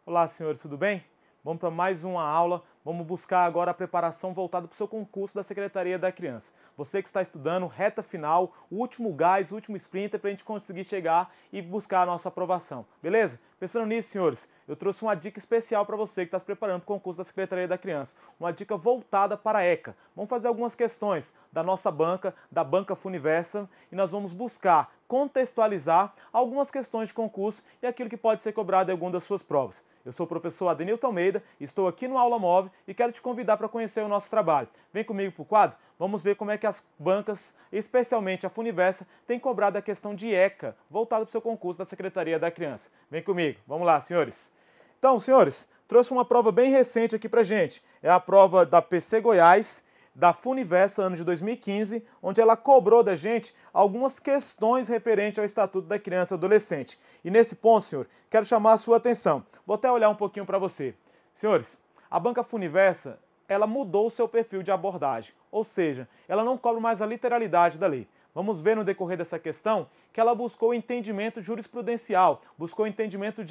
Olá, senhores, tudo bem? Vamos para mais uma aula. Vamos buscar agora a preparação voltada para o seu concurso da Secretaria da Criança. Você que está estudando, reta final, o último gás, o último sprinter para a gente conseguir chegar e buscar a nossa aprovação. Beleza? Pensando nisso, senhores, eu trouxe uma dica especial para você que está se preparando para o concurso da Secretaria da Criança. Uma dica voltada para a ECA. Vamos fazer algumas questões da nossa banca, da banca Funiversa, e nós vamos buscar contextualizar algumas questões de concurso e aquilo que pode ser cobrado em alguma das suas provas. Eu sou o professor Adenilton Almeida, estou aqui no Aula Móvel e quero te convidar para conhecer o nosso trabalho. Vem comigo para o quadro, vamos ver como é que as bancas, especialmente a Funiversa, têm cobrado a questão de ECA, voltada para o seu concurso da Secretaria da Criança. Vem comigo, vamos lá, senhores. Então, senhores, trouxe uma prova bem recente aqui para gente. É a prova da PC Goiás, da Funiversa, ano de 2015, onde ela cobrou da gente algumas questões referentes ao Estatuto da Criança e Adolescente. E nesse ponto, senhor, quero chamar a sua atenção. Vou até olhar um pouquinho para você. Senhores, a banca Funiversa, ela mudou o seu perfil de abordagem, ou seja, ela não cobra mais a literalidade da lei. Vamos ver no decorrer dessa questão que ela buscou entendimento jurisprudencial, buscou entendimento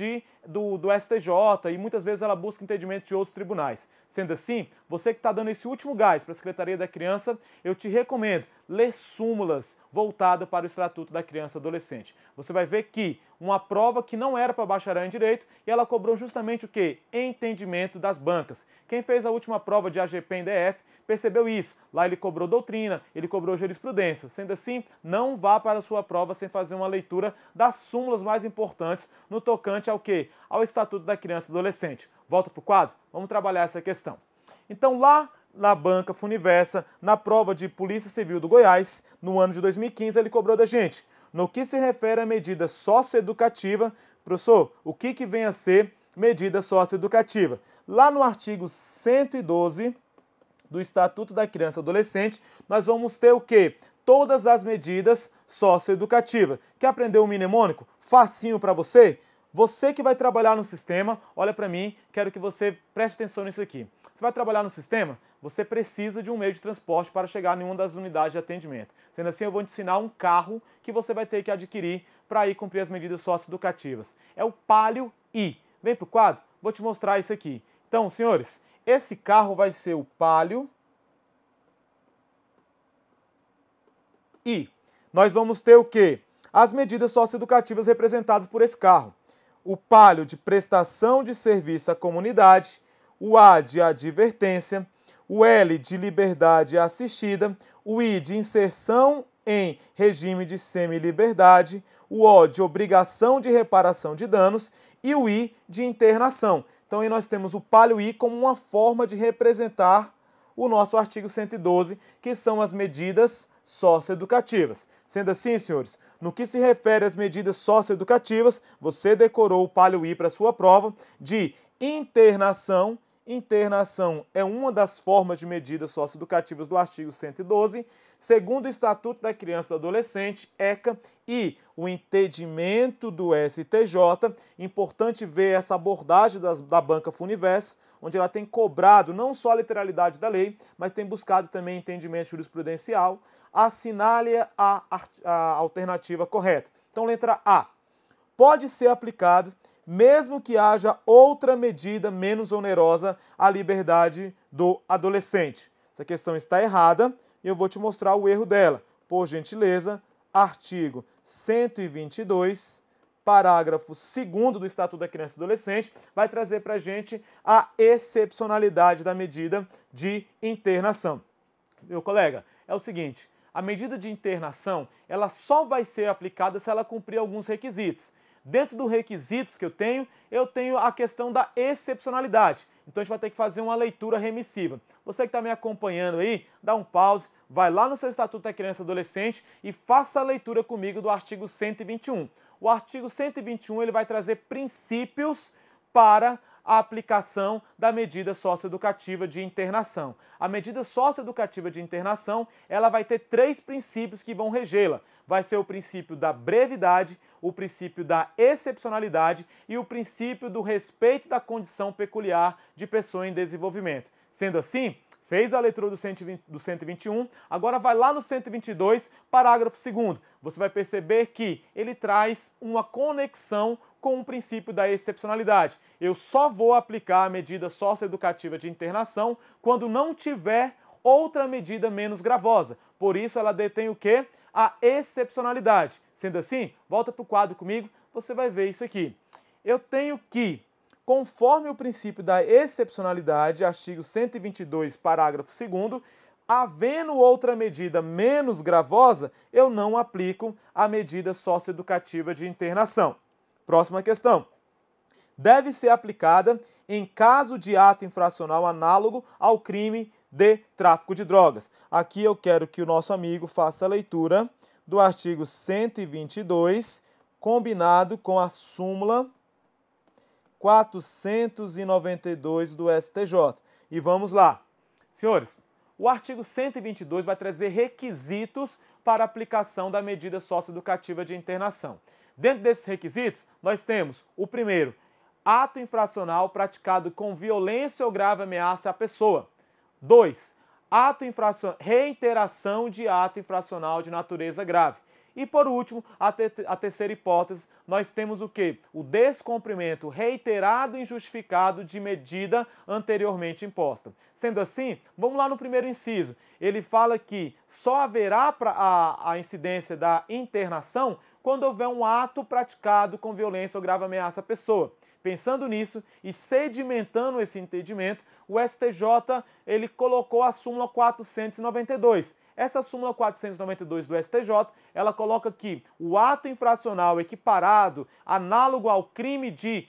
do STJ e muitas vezes ela busca entendimento de outros tribunais. Sendo assim, você que está dando esse último gás para a Secretaria da Criança, eu te recomendo ler súmulas voltadas para o Estatuto da Criança e Adolescente. Você vai ver que uma prova que não era para bacharel em Direito e ela cobrou justamente o quê? Entendimento das bancas. Quem fez a última prova de AGP em DF percebeu isso. Lá ele cobrou doutrina, ele cobrou jurisprudência. Sendo assim, não vá para a sua prova sem fazer uma leitura das súmulas mais importantes no tocante ao quê? Ao Estatuto da Criança e Adolescente. Volta para o quadro? Vamos trabalhar essa questão. Então, lá na banca Funiversa, na prova de Polícia Civil do Goiás, no ano de 2015, ele cobrou da gente. No que se refere à medida socioeducativa, professor, o que vem a ser medida socioeducativa? Lá no artigo 112 do Estatuto da Criança e Adolescente, nós vamos ter o quê? Todas as medidas socioeducativas. Quer aprender um mnemônico? Facinho para você? Você que vai trabalhar no sistema, olha para mim, quero que você preste atenção nisso aqui. Você vai trabalhar no sistema? Você precisa de um meio de transporte para chegar em uma das unidades de atendimento. Sendo assim, eu vou te ensinar um carro que você vai ter que adquirir para ir cumprir as medidas socioeducativas. É o Palio I. Vem para o quadro, vou te mostrar isso aqui. Então, senhores, esse carro vai ser o Palio I. Nós vamos ter o quê? As medidas socioeducativas representadas por esse carro. O Palio de prestação de serviço à comunidade, o A de advertência, o L de liberdade assistida, o I de inserção em regime de semi-liberdade, o O de obrigação de reparação de danos e o I de internação. Então aí nós temos o Palio I como uma forma de representar o nosso artigo 112, que são as medidas socioeducativas. Sendo assim, senhores, no que se refere às medidas socioeducativas, você decorou o Palio I para a sua prova de internação. Internação é uma das formas de medidas socioeducativas do artigo 112, segundo o Estatuto da Criança e do Adolescente, ECA, e o entendimento do STJ. Importante ver essa abordagem da banca Funiversa, onde ela tem cobrado não só a literalidade da lei, mas tem buscado também entendimento jurisprudencial. Assinale a alternativa correta. Então, letra A. Pode ser aplicado mesmo que haja outra medida menos onerosa à liberdade do adolescente. Essa questão está errada e eu vou te mostrar o erro dela. Por gentileza, artigo 122, parágrafo 2º do Estatuto da Criança e Adolescente, vai trazer para a gente a excepcionalidade da medida de internação. Meu colega, é o seguinte, a medida de internação, ela só vai ser aplicada se ela cumprir alguns requisitos. Dentro dos requisitos que eu tenho a questão da excepcionalidade. Então a gente vai ter que fazer uma leitura remissiva. Você que está me acompanhando aí, dá um pause, vai lá no seu Estatuto da Criança e Adolescente e faça a leitura comigo do artigo 121. O artigo 121 ele vai trazer princípios para a aplicação da medida socioeducativa de internação. A medida socioeducativa de internação, ela vai ter 3 princípios que vão regê-la. Vai ser o princípio da brevidade, o princípio da excepcionalidade e o princípio do respeito da condição peculiar de pessoa em desenvolvimento. Sendo assim, Fez a leitura do 121, agora vai lá no 122, parágrafo 2º. Você vai perceber que ele traz uma conexão com o princípio da excepcionalidade. Eu só vou aplicar a medida socioeducativa de internação quando não tiver outra medida menos gravosa. Por isso ela detém o quê? A excepcionalidade. Sendo assim, volta para o quadro comigo, você vai ver isso aqui. Eu tenho que, conforme o princípio da excepcionalidade, artigo 122, parágrafo 2º, havendo outra medida menos gravosa, eu não aplico a medida socioeducativa de internação. Próxima questão. Deve ser aplicada em caso de ato infracional análogo ao crime de tráfico de drogas. Aqui eu quero que o nosso amigo faça a leitura do artigo 122, combinado com a súmula 492 do STJ. E vamos lá. Senhores, o artigo 122 vai trazer requisitos para a aplicação da medida socioeducativa de internação. Dentro desses requisitos, nós temos o primeiro, ato infracional praticado com violência ou grave ameaça à pessoa. 2. Reiteração de ato infracional de natureza grave. E, por último, a terceira hipótese, nós temos o quê? O descumprimento reiterado e injustificado de medida anteriormente imposta. Sendo assim, vamos lá no primeiro inciso. Ele fala que só haverá a incidência da internação quando houver um ato praticado com violência ou grave ameaça à pessoa. Pensando nisso e sedimentando esse entendimento, o STJ ele colocou a súmula 492. Essa súmula 492 do STJ, ela coloca que o ato infracional equiparado, análogo ao crime de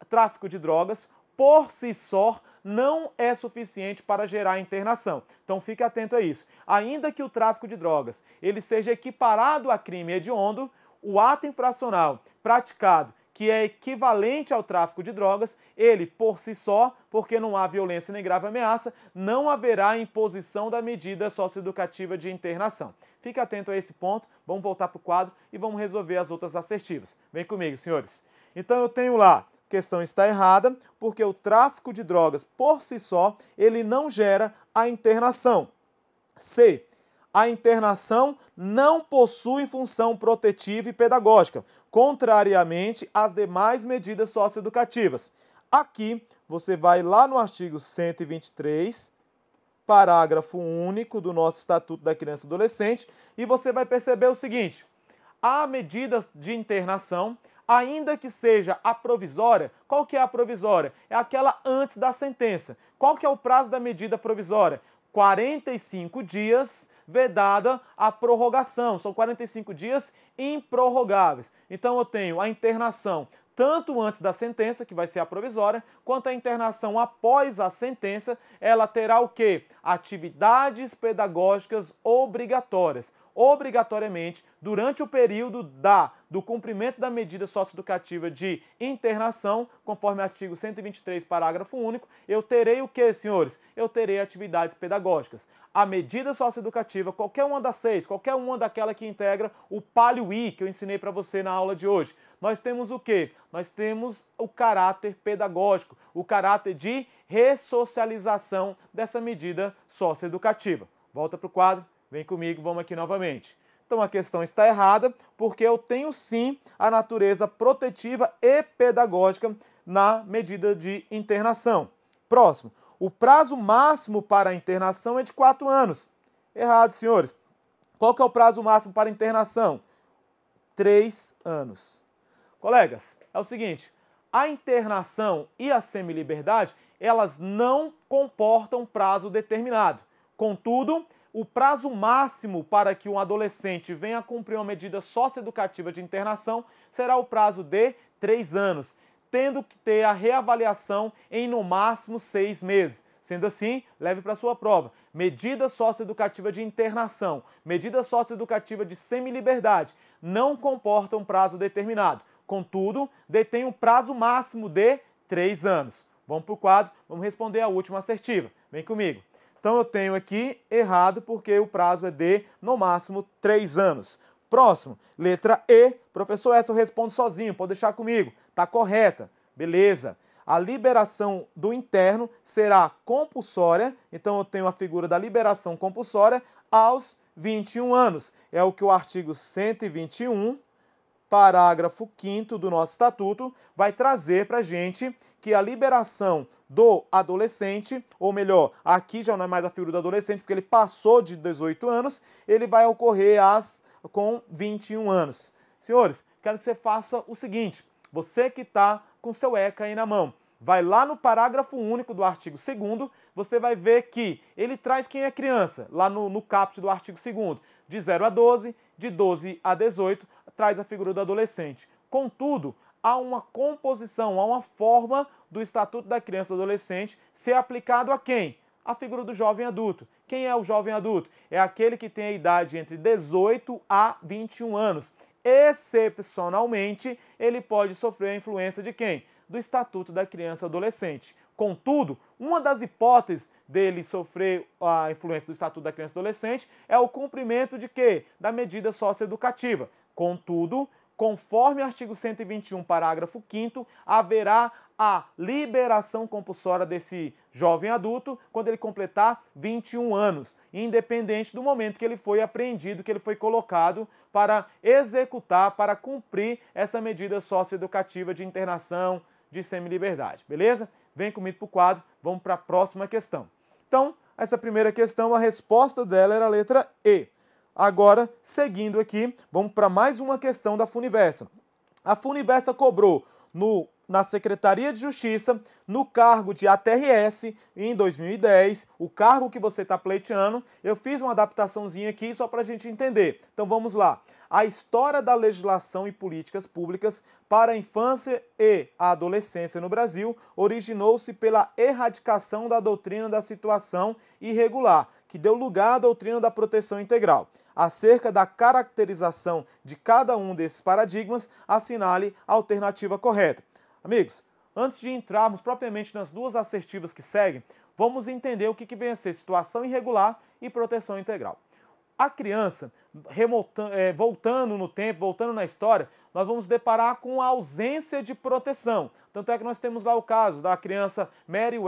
tráfico de drogas, por si só, não é suficiente para gerar internação. Então fique atento a isso. Ainda que o tráfico de drogas ele seja equiparado a crime hediondo, o ato infracional praticado que é equivalente ao tráfico de drogas, ele, por si só, porque não há violência nem grave ameaça, não haverá imposição da medida socioeducativa de internação. Fique atento a esse ponto, vamos voltar para o quadro e vamos resolver as outras assertivas. Vem comigo, senhores. Então eu tenho lá, a questão está errada, porque o tráfico de drogas, por si só, ele não gera a internação. C. A internação não possui função protetiva e pedagógica, contrariamente às demais medidas socioeducativas. Aqui, você vai lá no artigo 123, parágrafo único do nosso Estatuto da Criança e Adolescente, e você vai perceber o seguinte: a medida de internação, ainda que seja a provisória, qual que é a provisória? É aquela antes da sentença. Qual que é o prazo da medida provisória? 45 dias, vedada a prorrogação. São 45 dias improrrogáveis. Então eu tenho a internação tanto antes da sentença, que vai ser a provisória, quanto a internação após a sentença, ela terá o quê? Atividades pedagógicas obrigatórias. Obrigatoriamente, durante o período do cumprimento da medida socioeducativa de internação, conforme o artigo 123, parágrafo único, eu terei o quê, senhores? Eu terei atividades pedagógicas. A medida socioeducativa, qualquer uma das 6, qualquer uma daquela que integra o PALIO-I, que eu ensinei para você na aula de hoje, nós temos o quê? Nós temos o caráter pedagógico, o caráter de ressocialização dessa medida socioeducativa. Volta para o quadro. Vem comigo, vamos aqui novamente. Então a questão está errada, porque eu tenho sim a natureza protetiva e pedagógica na medida de internação. Próximo. O prazo máximo para a internação é de 4 anos. Errado, senhores. Qual que é o prazo máximo para a internação? 3 anos. Colegas, é o seguinte, a internação e a semiliberdade, elas não comportam prazo determinado. Contudo, o prazo máximo para que um adolescente venha a cumprir uma medida socioeducativa de internação será o prazo de 3 anos, tendo que ter a reavaliação em no máximo 6 meses. Sendo assim, leve para a sua prova. Medida socioeducativa de internação, medida socioeducativa de semiliberdade não comportam prazo determinado. Contudo, detém um prazo máximo de 3 anos. Vamos para o quadro, vamos responder a última assertiva. Vem comigo. Então eu tenho aqui errado porque o prazo é de, no máximo, 3 anos. Próximo, letra E. Professor, essa eu respondo sozinho, pode deixar comigo. Tá correta. Beleza. a liberação do interno será compulsória, então eu tenho a figura da liberação compulsória aos 21 anos. É o que o artigo 121, parágrafo 5º do nosso estatuto, vai trazer para a gente, que a liberação do adolescente, ou melhor, aqui já não é mais a figura do adolescente, porque ele passou de 18 anos, ele vai ocorrer com 21 anos. Senhores, quero que você faça o seguinte, você que está com seu ECA aí na mão, vai lá no parágrafo único do artigo 2º, você vai ver que ele traz quem é criança, lá no caput do artigo 2º, de 0 a 12, de 12 a 18, traz a figura do adolescente. Contudo, há uma composição, há uma forma do Estatuto da Criança e do Adolescente ser aplicado a quem? A figura do jovem adulto. Quem é o jovem adulto? É aquele que tem a idade entre 18 a 21 anos. Excepcionalmente, ele pode sofrer a influência de quem? Do Estatuto da Criança e Adolescente. Contudo, uma das hipóteses dele sofrer a influência do Estatuto da Criança e Adolescente é o cumprimento de quê? Da medida socioeducativa. Contudo, conforme o artigo 121, parágrafo 5º, haverá a liberação compulsória desse jovem adulto quando ele completar 21 anos, independente do momento que ele foi apreendido, que ele foi colocado para executar, para cumprir essa medida socioeducativa de internação, de semiliberdade, beleza? Vem comigo para o quadro, vamos para a próxima questão. Então, essa primeira questão, a resposta dela era a letra E. Agora, seguindo aqui, vamos para mais uma questão da Funiversa. A Funiversa cobrou na Secretaria de Justiça, no cargo de ATRS, em 2010, o cargo que você está pleiteando. Eu fiz uma adaptaçãozinha aqui só para a gente entender. Então vamos lá. A história da legislação e políticas públicas para a infância e a adolescência no Brasil originou-se pela erradicação da doutrina da situação irregular, que deu lugar à doutrina da proteção integral. Acerca da caracterização de cada um desses paradigmas, assinale a alternativa correta. Amigos, antes de entrarmos propriamente nas duas assertivas que seguem, vamos entender o que vem a ser situação irregular e proteção integral. A criança, voltando no tempo, voltando na história, nós vamos deparar com a ausência de proteção. Tanto é que nós temos lá o caso da criança Mary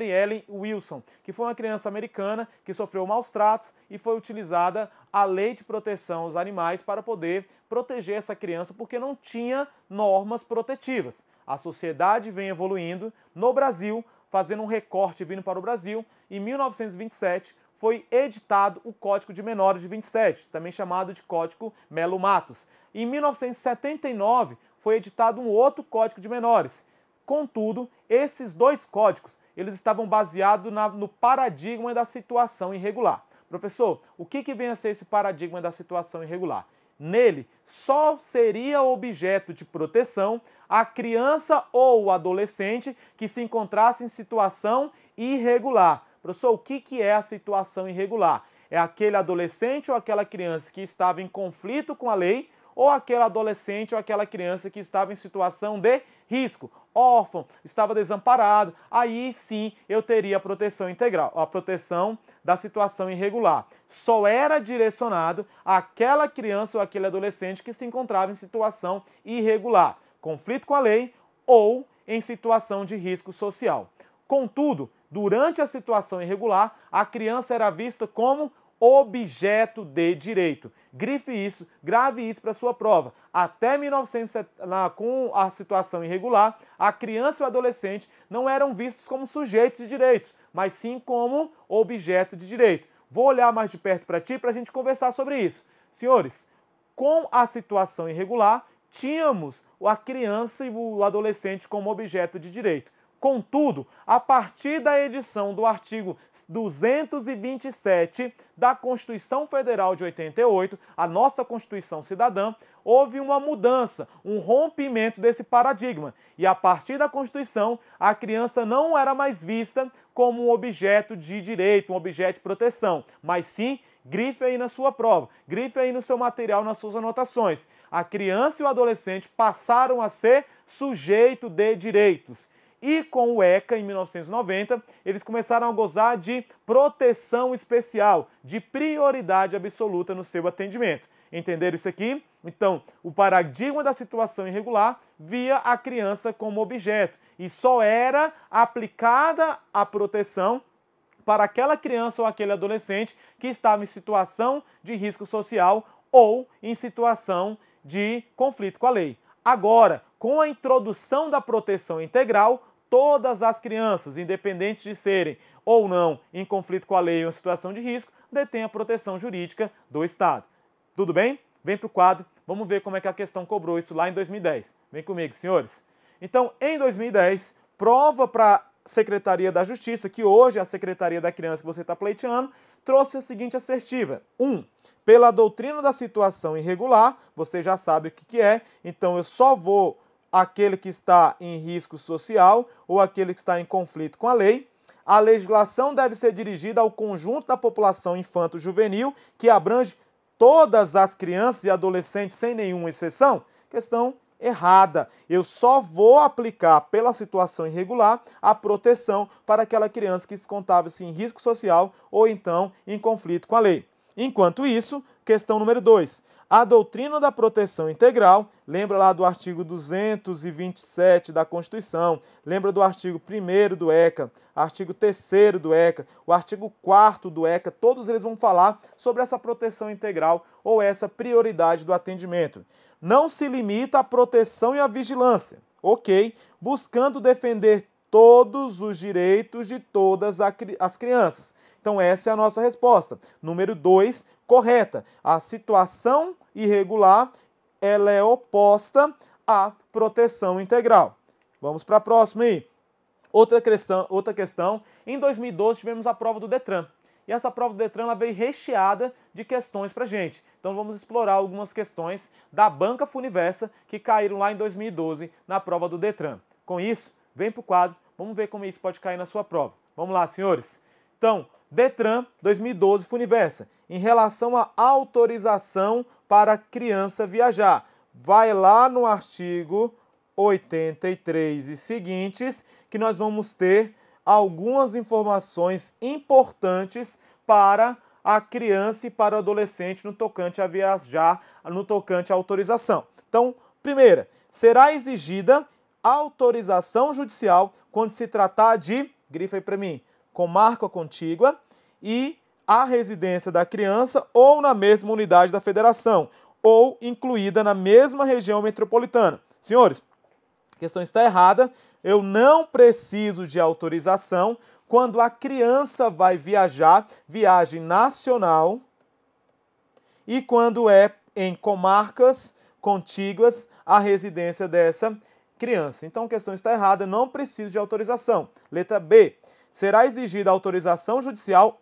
Ellen Wilson, que foi uma criança americana que sofreu maus tratos e foi utilizada a lei de proteção aos animais para poder proteger essa criança porque não tinha normas protetivas. A sociedade vem evoluindo no Brasil, fazendo um recorte vindo para o Brasil. Em 1927, foi editado o Código de Menores de 27, também chamado de Código Melo Matos. Em 1979, foi editado um outro Código de Menores. Contudo, esses dois códigos, eles estavam baseados no paradigma da situação irregular. Professor, o que vem a ser esse paradigma da situação irregular? Nele, só seria objeto de proteção a criança ou o adolescente que se encontrasse em situação irregular. Professor, o que é a situação irregular? É aquele adolescente ou aquela criança que estava em conflito com a lei ou aquele adolescente ou aquela criança que estava em situação de risco, órfão, estava desamparado, aí sim eu teria a proteção integral, a proteção da situação irregular. Só era direcionado àquela criança ou aquele adolescente que se encontrava em situação irregular, conflito com a lei ou em situação de risco social. Contudo, durante a situação irregular, a criança era vista como objeto de direito. Grife isso, grave isso para sua prova. Até 1970, com a situação irregular, a criança e o adolescente não eram vistos como sujeitos de direitos, mas sim como objeto de direito. Vou olhar mais de perto para ti para a gente conversar sobre isso. Senhores, com a situação irregular, tínhamos a criança e o adolescente como objeto de direito. Contudo, a partir da edição do artigo 227 da Constituição Federal de 88, a nossa Constituição Cidadã, houve uma mudança, um rompimento desse paradigma. E a partir da Constituição, a criança não era mais vista como um objeto de direito, um objeto de proteção, mas sim, grife aí na sua prova, grife aí no seu material, nas suas anotações. A criança e o adolescente passaram a ser sujeito de direitos. E com o ECA, em 1990, eles começaram a gozar de proteção especial, de prioridade absoluta no seu atendimento. Entenderam isso aqui? Então, o paradigma da situação irregular via a criança como objeto e só era aplicada a proteção para aquela criança ou aquele adolescente que estava em situação de risco social ou em situação de conflito com a lei. Agora, com a introdução da proteção integral, todas as crianças, independentes de serem ou não em conflito com a lei ou em situação de risco, detêm a proteção jurídica do Estado. Tudo bem? Vem para o quadro, vamos ver como é que a questão cobrou isso lá em 2010. Vem comigo, senhores. Então, em 2010, prova para a Secretaria da Justiça, que hoje é a Secretaria da Criança que você está pleiteando, trouxe a seguinte assertiva. 1. Pela doutrina da situação irregular, você já sabe o que é, então eu só vou aquele que está em risco social ou aquele que está em conflito com a lei. A legislação deve ser dirigida ao conjunto da população infanto-juvenil, que abrange todas as crianças e adolescentes sem nenhuma exceção. Questão errada. Eu só vou aplicar pela situação irregular a proteção para aquela criança que se encontrava-se em risco social ou então em conflito com a lei. Enquanto isso, questão número 2. A doutrina da proteção integral, lembra lá do artigo 227 da Constituição, lembra do artigo 1º do ECA, artigo 3º do ECA, o artigo 4º do ECA, todos eles vão falar sobre essa proteção integral ou essa prioridade do atendimento. Não se limita à proteção e à vigilância, ok? Buscando defender todos os direitos de todas as crianças. Então essa é a nossa resposta. Número 2, correta. A situação irregular, ela é oposta à proteção integral. Vamos para a próxima aí. Outra questão. Em 2012 tivemos a prova do Detran. E essa prova do Detran ela veio recheada de questões para a gente. Então vamos explorar algumas questões da banca Funiversa que caíram lá em 2012 na prova do Detran. Com isso, vem para o quadro, vamos ver como isso pode cair na sua prova. Vamos lá, senhores. Então, Detran 2012 Funiversa, em relação à autorização para criança viajar. Vai lá no artigo 83 e seguintes que nós vamos ter algumas informações importantes para a criança e para o adolescente no tocante a viajar, no tocante à autorização. Então, primeira, será exigida autorização judicial quando se tratar de, grifa aí para mim, comarca contígua e a residência da criança ou na mesma unidade da federação, ou incluída na mesma região metropolitana. Senhores, a questão está errada. Eu não preciso de autorização quando a criança vai viajar, viagem nacional, e quando é em comarcas contíguas à residência dessa criança. Então a questão está errada, não preciso de autorização. Letra B. Será exigida autorização judicial,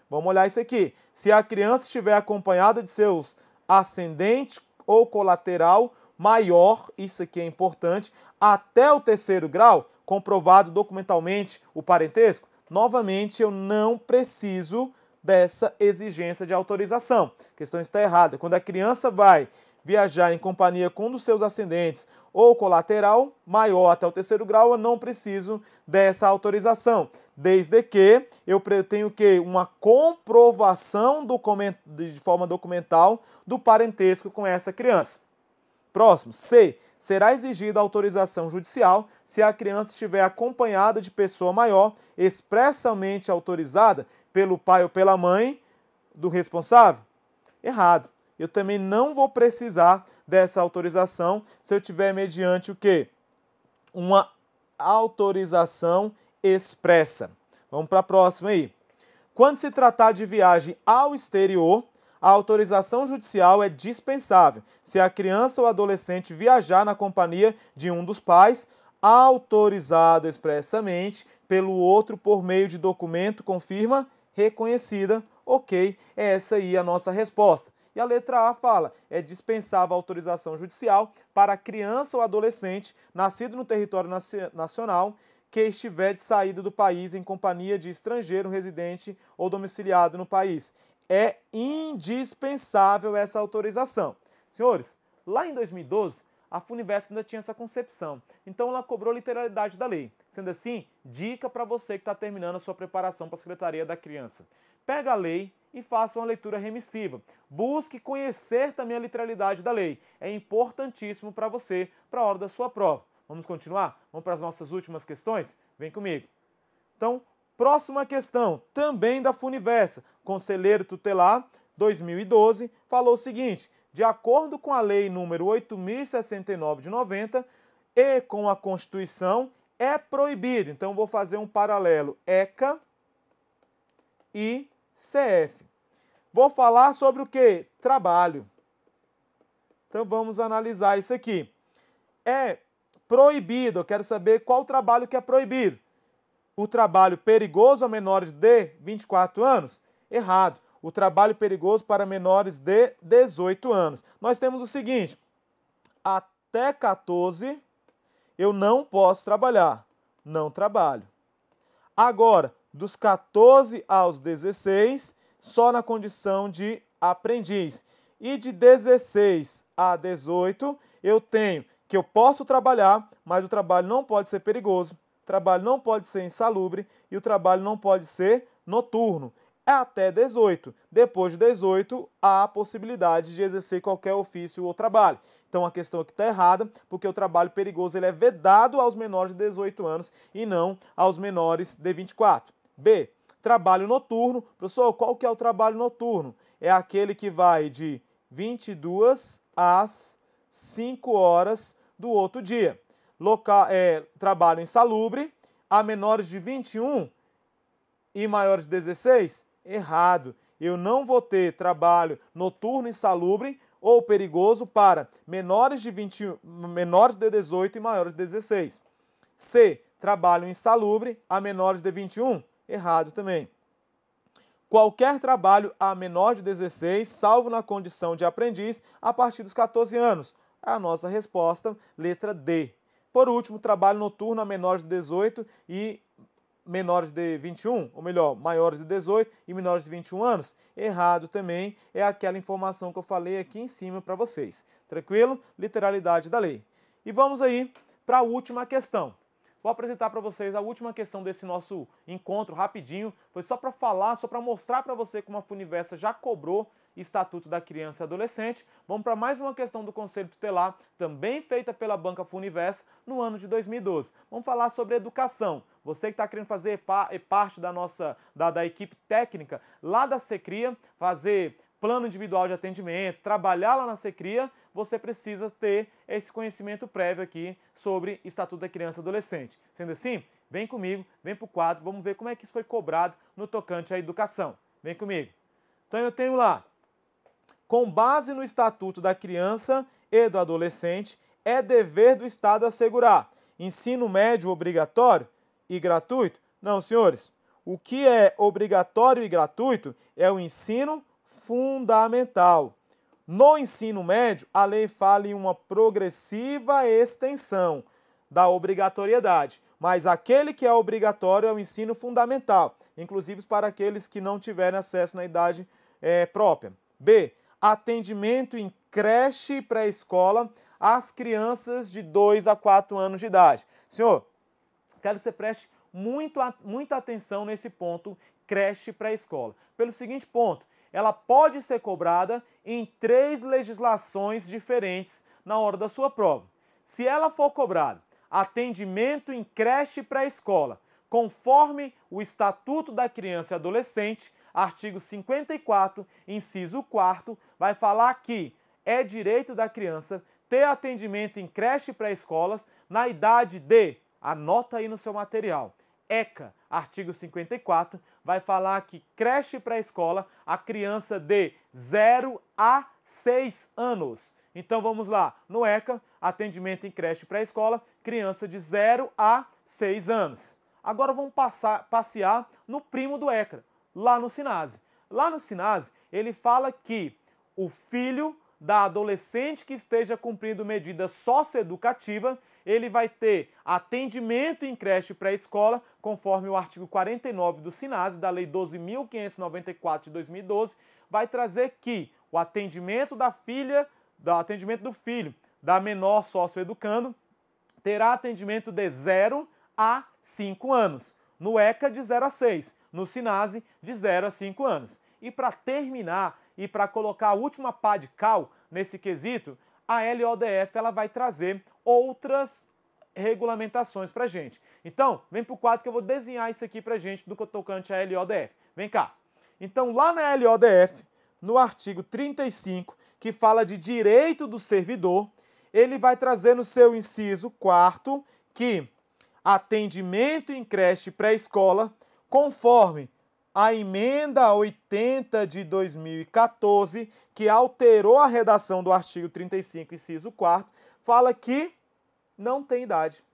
vamos olhar isso aqui. Se a criança estiver acompanhada de seus ascendente ou colateral maior, isso aqui é importante, até o 3º grau, comprovado documentalmente o parentesco, novamente eu não preciso dessa exigência de autorização. A questão está errada. Quando a criança vai viajar em companhia com um dos seus ascendentes ou colateral maior até o 3º grau, eu não preciso dessa autorização, desde que eu tenho uma comprovação de forma documental do parentesco com essa criança. Próximo, C. Será exigida autorização judicial se a criança estiver acompanhada de pessoa maior, expressamente autorizada pelo pai ou pela mãe do responsável? Errado. Eu também não vou precisar dessa autorização se eu tiver mediante o quê? Uma autorização expressa. Vamos para a próxima aí. Quando se tratar de viagem ao exterior, a autorização judicial é dispensável se a criança ou adolescente viajar na companhia de um dos pais, autorizado expressamente pelo outro por meio de documento com firma reconhecida. Ok, essa aí é a nossa resposta. E a letra A fala, é dispensável a autorização judicial para a criança ou adolescente nascido no território nacional que estiver de saída do país em companhia de estrangeiro residente ou domiciliado no país. É indispensável essa autorização. Senhores, lá em 2012, a Funiversa ainda tinha essa concepção. Então ela cobrou literalidade da lei. Sendo assim, dica para você que está terminando a sua preparação para a Secretaria da Criança. Pega a lei e faça uma leitura remissiva. Busque conhecer também a literalidade da lei. É importantíssimo para você, para a hora da sua prova. Vamos continuar? Vamos para as nossas últimas questões? Vem comigo. Então, próxima questão, também da Funiversa. Conselheiro Tutelar, 2012, falou o seguinte: de acordo com a Lei número 8.069 de 90 e com a Constituição, é proibido. Então, vou fazer um paralelo ECA e CF. Vou falar sobre o quê? Trabalho. Então, vamos analisar isso aqui. É proibido, eu quero saber qual trabalho que é proibido. O trabalho perigoso a menores de 24 anos? Errado. O trabalho perigoso para menores de 18 anos. Nós temos o seguinte: até 14 eu não posso trabalhar. Não trabalho. Agora, dos 14 aos 16, só na condição de aprendiz. E de 16 a 18, eu tenho que eu posso trabalhar, mas o trabalho não pode ser perigoso, o trabalho não pode ser insalubre e o trabalho não pode ser noturno. É até 18. Depois de 18, há a possibilidade de exercer qualquer ofício ou trabalho. Então a questão aqui está errada, porque o trabalho perigoso ele é vedado aos menores de 18 anos e não aos menores de 24. B. Trabalho noturno. Professor, qual que é o trabalho noturno? É aquele que vai de 22 às 5 horas do outro dia. Trabalho insalubre a menores de 21 e maiores de 16? Errado. Eu não vou ter trabalho noturno insalubre ou perigoso para menores de 18 e maiores de 16. C. Trabalho insalubre a menores de 21? Errado também. Qualquer trabalho a menor de 16, salvo na condição de aprendiz, a partir dos 14 anos. É a nossa resposta, letra D. Por último, trabalho noturno a menores de 18 e menores de 21, ou melhor, maiores de 18 e menores de 21 anos. Errado também, é aquela informação que eu falei aqui em cima para vocês. Tranquilo? Literalidade da lei. E vamos aí para a última questão. Vou apresentar para vocês a última questão desse nosso encontro rapidinho. Foi só para falar, só para mostrar para você como a Funiversa já cobrou Estatuto da Criança e Adolescente. Vamos para mais uma questão do Conselho Tutelar, também feita pela Banca Funiversa no ano de 2012. Vamos falar sobre educação. Você que está querendo fazer parte da equipe técnica lá da Secria, fazer plano individual de atendimento, trabalhar lá na Secria, você precisa ter esse conhecimento prévio aqui sobre Estatuto da Criança e Adolescente. Sendo assim, vem comigo, vem para o quadro, vamos ver como é que isso foi cobrado no tocante à educação. Vem comigo. Então eu tenho lá: com base no Estatuto da Criança e do Adolescente, é dever do Estado assegurar ensino médio obrigatório e gratuito? Não, senhores. O que é obrigatório e gratuito é o ensino fundamental. No ensino médio, a lei fala em uma progressiva extensão da obrigatoriedade, mas aquele que é obrigatório é o ensino fundamental, inclusive para aqueles que não tiverem acesso na idade própria. B. Atendimento em creche e pré-escola às crianças de 2 a 4 anos de idade. Senhor, quero que você preste muita atenção nesse ponto, creche e pré-escola. Pelo seguinte ponto: ela pode ser cobrada em 3 legislações diferentes na hora da sua prova. Se ela for cobrada atendimento em creche e pré-escola, conforme o Estatuto da Criança e Adolescente, artigo 54, inciso 4º, vai falar que é direito da criança ter atendimento em creche e pré-escolas na idade de, anota aí no seu material, ECA, artigo 54, vai falar que creche e pré-escola, a criança de 0 a 6 anos. Então vamos lá, no ECA, atendimento em creche e pré-escola, criança de 0 a 6 anos. Agora vamos passear no primo do ECA, lá no SINASE. Lá no SINASE, ele fala que o filho da adolescente que esteja cumprindo medida socioeducativa, ele vai ter atendimento em creche pré-escola, conforme o artigo 49 do SINASE, da Lei 12.594 de 2012, vai trazer que o atendimento do filho da menor socioeducando terá atendimento de 0 a 5 anos. No ECA, de 0 a 6. No SINASE, de 0 a 5 anos. E para terminar e para colocar a última pá de cal nesse quesito, a LODF ela vai trazer outras regulamentações para a gente. Então, vem para o quadro que eu vou desenhar isso aqui para a gente do tocante à LODF. Vem cá. Então, lá na LODF, no artigo 35, que fala de direito do servidor, ele vai trazer no seu inciso 4º que atendimento em creche pré-escola, conforme a emenda 80 de 2014, que alterou a redação do artigo 35, inciso 4º, fala que não tem idade.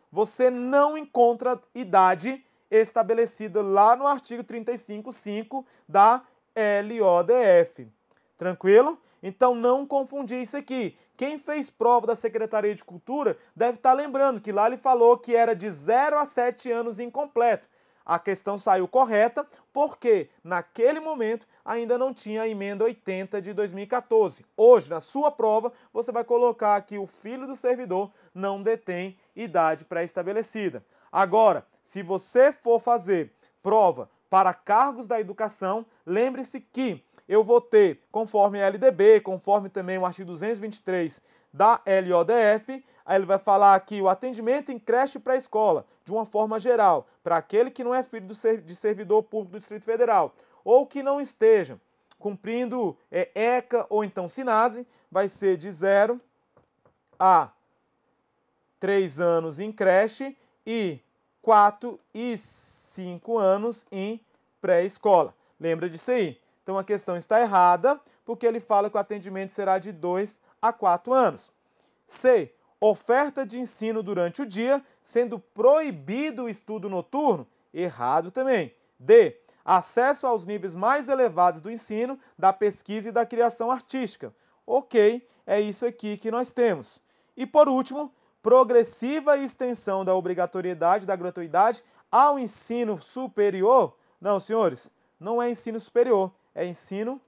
Você não encontra idade estabelecida lá no artigo 35.5 da LODF. Tranquilo? Então não confundir isso aqui. Quem fez prova da Secretaria de Cultura deve estar lembrando que lá ele falou que era de 0 a 7 anos incompleto. A questão saiu correta porque naquele momento ainda não tinha a emenda 80 de 2014. Hoje, na sua prova, você vai colocar que o filho do servidor não detém idade pré-estabelecida. Agora, se você for fazer prova para cargos da educação, lembre-se que eu vou ter, conforme a LDB, conforme também o artigo 223 da LODF, aí ele vai falar aqui o atendimento em creche pré-escola, de uma forma geral, para aquele que não é filho de servidor público do Distrito Federal, ou que não esteja cumprindo ECA ou então SINASE, vai ser de 0 a 3 anos em creche e 4 e 5 anos em pré-escola. Lembra disso aí? Então a questão está errada, porque ele fala que o atendimento será de 2 a 4 anos. C. Oferta de ensino durante o dia, sendo proibido o estudo noturno? Errado também. D. Acesso aos níveis mais elevados do ensino, da pesquisa e da criação artística. Ok, é isso aqui que nós temos. E por último, progressiva extensão da obrigatoriedade da gratuidade ao ensino superior? Não, senhores, não é ensino superior, é ensino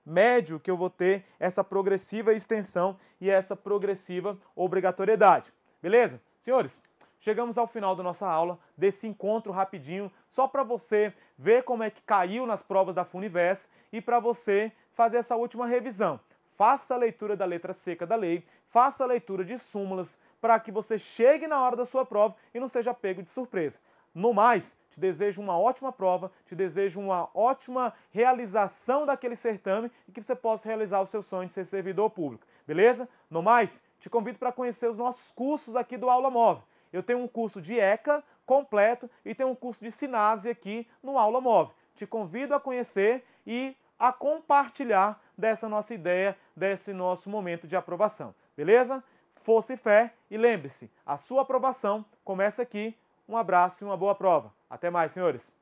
médio que eu vou ter essa progressiva extensão e essa progressiva obrigatoriedade. Beleza? Senhores, chegamos ao final da nossa aula, desse encontro rapidinho, só para você ver como é que caiu nas provas da Funivest e para você fazer essa última revisão. Faça a leitura da letra seca da lei, faça a leitura de súmulas, para que você chegue na hora da sua prova e não seja pego de surpresa. No mais, te desejo uma ótima prova, te desejo uma ótima realização daquele certame e que você possa realizar o seu sonho de ser servidor público, beleza? No mais, te convido para conhecer os nossos cursos aqui do Aula Móvel. Eu tenho um curso de ECA completo e tenho um curso de SINASE aqui no Aula Móvel. Te convido a conhecer e a compartilhar dessa nossa ideia, desse nosso momento de aprovação, beleza? Força e fé e lembre-se, a sua aprovação começa aqui. Um abraço e uma boa prova. Até mais, senhores!